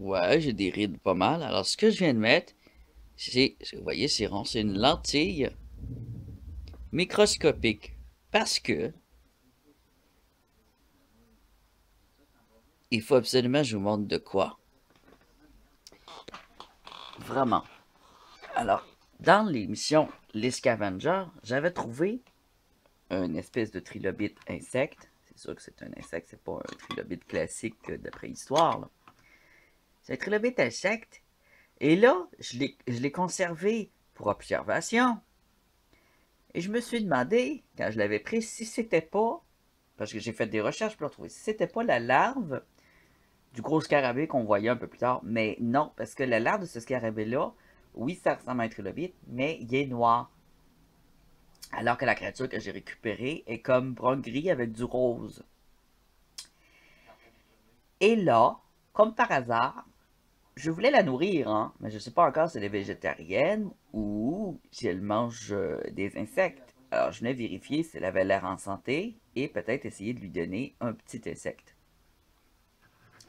Ouais, j'ai des rides pas mal. Alors, ce que je viens de mettre, vous voyez, c'est rond, c'est une lentille microscopique. Parce que, il faut absolument que je vous montre de quoi. Vraiment. Alors, dans l'émission Les Scavengers, j'avais trouvé une espèce de trilobite insecte. C'est sûr que c'est un insecte, c'est pas un trilobite classique de préhistoire. C'est un trilobite insecte. Et là, je l'ai conservé pour observation. Et je me suis demandé, quand je l'avais pris, si c'était pas, parce que j'ai fait des recherches pour le trouver, si c'était pas la larve du gros scarabée qu'on voyait un peu plus tard. Mais non, parce que la larve de ce scarabée-là, oui, ça ressemble à un trilobite, mais il est noir. Alors que la créature que j'ai récupérée est comme brun-gris avec du rose. Et là, comme par hasard, je voulais la nourrir, hein, mais je ne sais pas encore si elle est végétarienne ou si elle mange des insectes. Alors, je venais vérifier si elle avait l'air en santé et peut-être essayer de lui donner un petit insecte.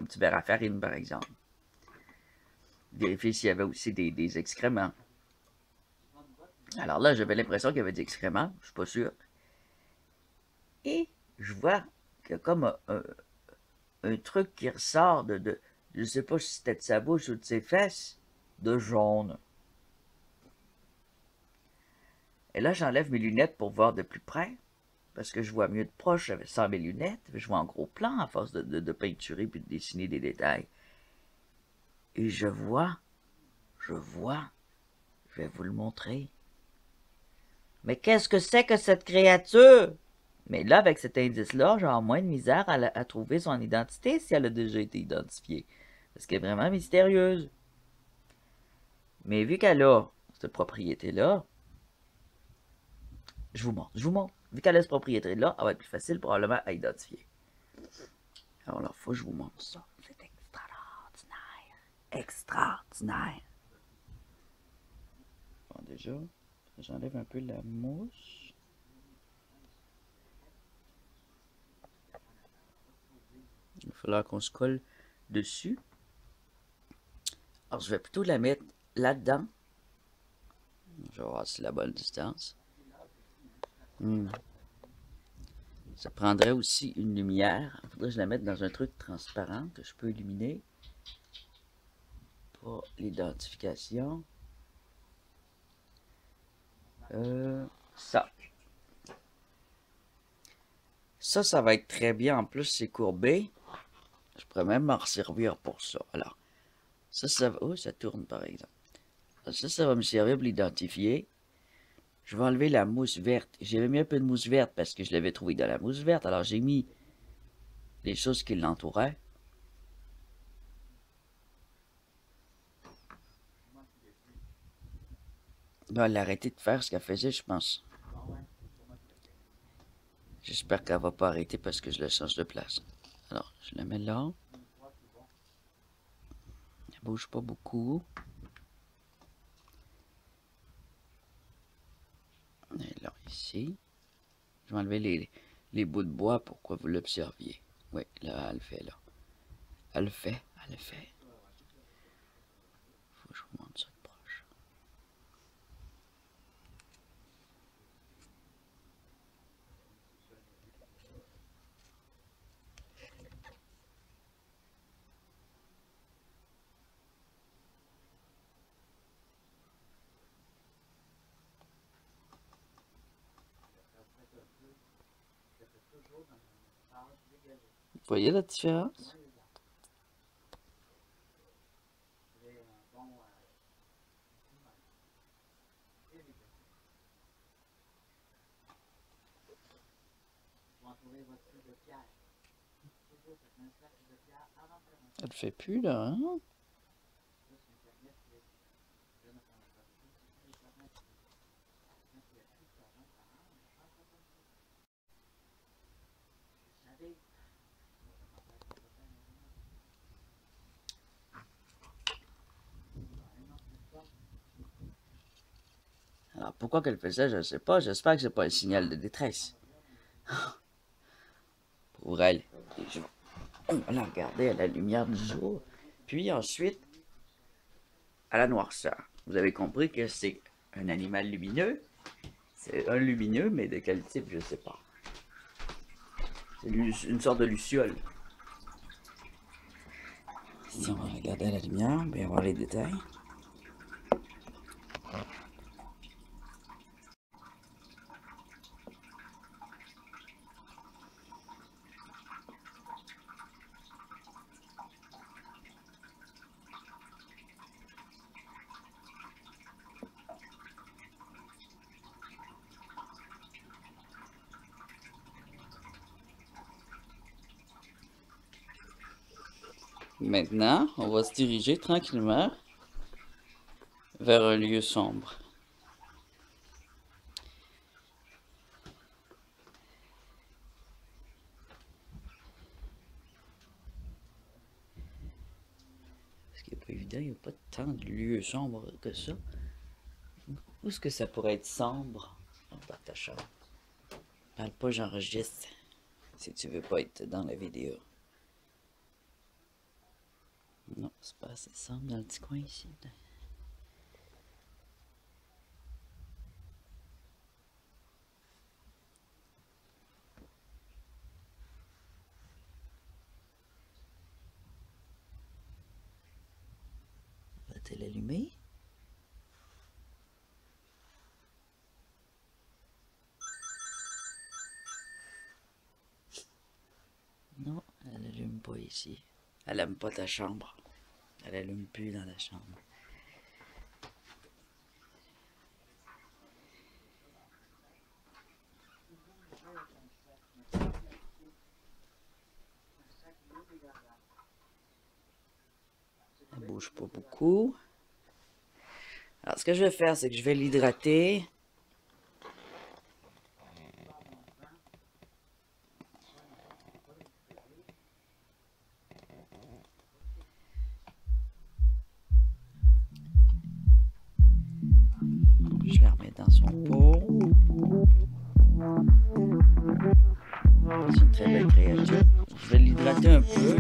Un petit ver à farine, par exemple. Vérifier s'il y avait aussi des excréments. Alors là, j'avais l'impression qu'il y avait des excréments, je suis pas sûr. Et je vois qu'il y a comme un truc qui ressort de je sais pas si c'était de sa bouche ou de ses fesses, de jaune. Et là, j'enlève mes lunettes pour voir de plus près, parce que je vois mieux de proche sans mes lunettes. Je vois en gros plan à force de peinturer puis de dessiner des détails. Et je vois, je vais vous le montrer. Mais qu'est-ce que c'est que cette créature? Mais là, avec cet indice-là, j'ai moins de misère à trouver son identité si elle a déjà été identifiée. Parce qu'elle est vraiment mystérieuse. Mais vu qu'elle a cette propriété-là, je vous montre. Vu qu'elle a cette propriété-là, elle va être plus facile probablement à identifier. Alors là, faut que je vous montre ça. C'est extraordinaire. Extraordinaire. Bon, déjà, j'enlève un peu la mousse. Il va falloir qu'on se colle dessus. Alors, je vais plutôt la mettre là-dedans. Je vais voir si c'est la bonne distance. Ça prendrait aussi une lumière. Il faudrait que je la mette dans un truc transparent que je peux illuminer pour l'identification. Ça. Ça va être très bien. En plus, c'est courbé. Je pourrais même m'en servir pour ça. Alors, ça va... Oh, ça tourne, par exemple. Ça va me servir pour l'identifier. Je vais enlever la mousse verte. J'avais mis un peu de mousse verte parce que je l'avais trouvé dans la mousse verte. Alors, j'ai mis les choses qui l'entouraient. Là, elle a arrêté de faire ce qu'elle faisait, je pense. J'espère qu'elle va pas arrêter parce que je la change de place. Alors, je la mets là. Elle bouge pas beaucoup. Et là, ici. Je vais enlever les bouts de bois pour que vous l'observiez. Oui, là, elle le fait, là. Elle le fait, elle le fait. Faut que je vous montre ça de proche. Vous voyez la différence? Elle le fait plus, là, hein? Alors, pourquoi qu'elle fait ça, je ne sais pas. J'espère que c'est pas un signal de détresse. Pour elle. On va la regarder à la lumière du jour. Puis ensuite, à la noirceur. Vous avez compris que c'est un animal lumineux. C'est un lumineux, mais de quel type, je ne sais pas. C'est une sorte de luciole. Si on va regarder la lumière, bien voir les détails. Maintenant, on va se diriger tranquillement vers un lieu sombre. Ce qui n'est pas évident, il n'y a pas tant de lieux sombres que ça. Où est-ce que ça pourrait être sombre? Dans ta chambre. Parle pas, j'enregistre. Si tu veux pas être dans la vidéo. Non, c'est pas assez sombre dans le petit coin ici. Va-t-elle allumer? Non, elle allume pas ici. Elle aime pas ta chambre. Elle allume plus dans la chambre. Elle bouge pas beaucoup. Alors, ce que je vais faire, c'est que je vais l'hydrater. Je la remets dans son pot. C'est une très belle créature. Je vais l'hydrater un peu.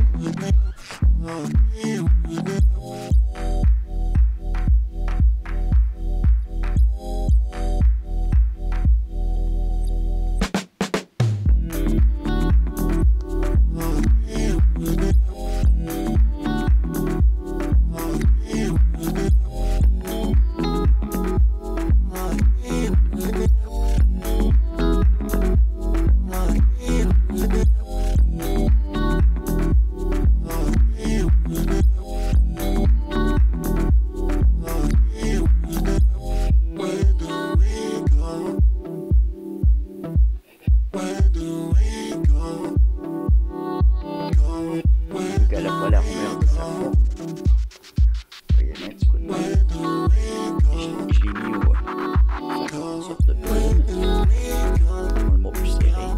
Elle n'a pas la rumeur de sa forme. Il y a un petit coup de main. Je l'ai mis au une sorte de plume. Un mot plus serré.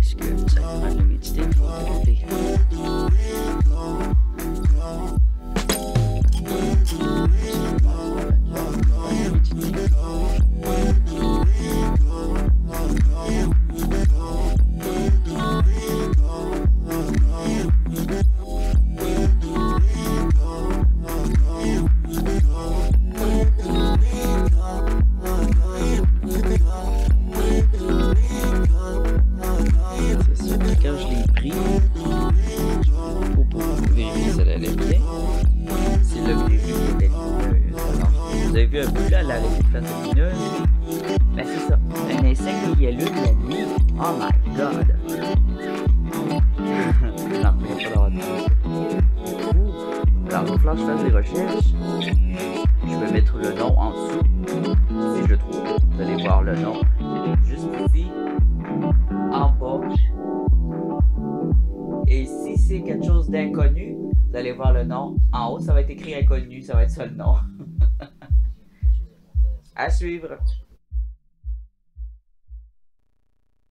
Est-ce que ça demande de méditer? Il faut regarder. Quand je l'ai pris, pour vérifier si elle allait bien, c'est là que j'ai vu qu'elle était lumineuse. Alors, vous avez vu un peu là, elle arrête de faire lumineuse. Ben c'est ça, un insecte qui allume la nuit. Oh my god! Non, il n'y a pas d'avoir de ça. Alors, il va falloir que je fasse des recherches. Je vais mettre le nom en dessous. Si je le trouve, vous allez voir le nom. Juste ici, en bas. Et si c'est quelque chose d'inconnu, vous allez voir le nom. En haut, ça va être écrit inconnu, ça va être ça le nom. À suivre.